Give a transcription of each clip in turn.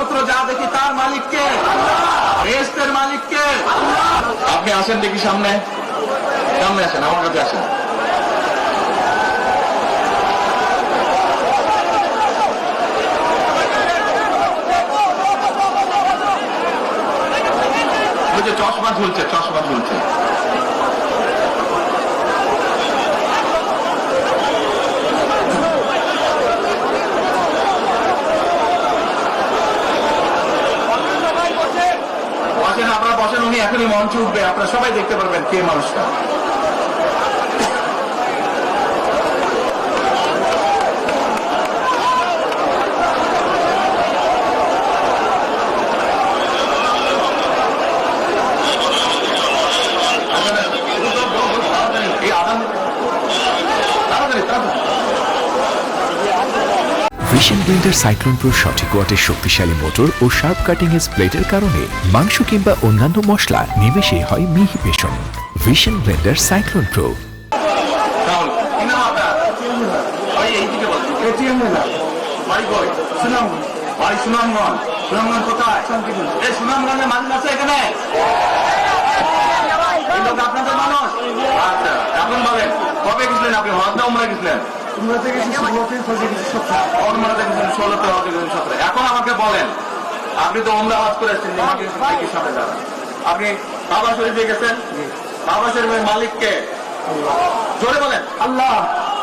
নক্ষত্র যা দেখি তার মালিককে, বেহেশতের মালিককে। আপনি আসেন দেখি সামনে, সামনে আসেন, আমার কাছে আসেন। ওই যে চশমা ঝুলছে, চশমা ঝুলছে। বসেন, আপনারা বসেন, উনি এখনই মঞ্চে উঠবে, আপনারা সবাই দেখতে পারবেন কে মানুষটা। এই আদান তাড়াতাড়ি তাড়াতাড়ি। ভিশন ব্লেন্ডার সাইক্লোন প্রো সঠিক ওয়াটের শক্তিশালী মোটর ও শার্প কাটিং এজ ব্লেডের কারণে মাংস কিংবা অন্যান্য মশলা নিমেষে হয় মিহি passion. Vision Blender cyclone pro. Sunamganj কোথায়? এই সুনামগঞ্জের মানুষ আছে এখানে? আপনাদের মানুষ? আচ্ছা, এখন বলেন কবে গেছিলেন আপনি? হজ না উমরা গেছিলেন? এখন আমাকে বলেন, আপনি তো উমরা হজ করে এসেছেন, আপনি কাবা শরীফে গেছেন, কাবা শরীফের মালিককে জোরে বলেন। আল্লাহ।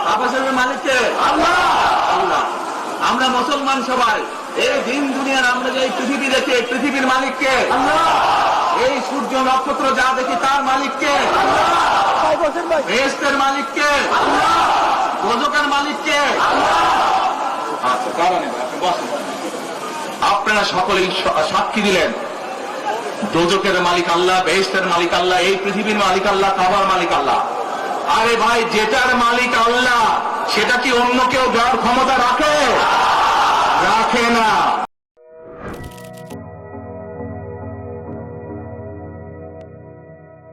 কাবা শরীফের মালিককে আল্লাহ। আল্লাহ। আমরা মুসলমান সবাই এই দিন দুনিয়ার আমরা যে পৃথিবী দেখি, পৃথিবীর মালিককে আল্লাহ। এই সূর্য নক্ষত্র যা দেখি তার মালিককে আল্লাহ। বেহেশতের মালিককে আল্লাহ। দোজখের মালিককে আল্লাহ। আচ্ছা, কারণে আপনারা সকলেই সাক্ষী দিলেন দোজখের মালিক আল্লাহ, বেহেশতের মালিক আল্লাহ, এই পৃথিবীর মালিক আল্লাহ, কাবার মালিক আল্লাহ। আরে ভাই, যেটার মালিক আল্লাহ সেটা কি অন্য কেউ দেওয়ার ক্ষমতা রাখে? রাখে না।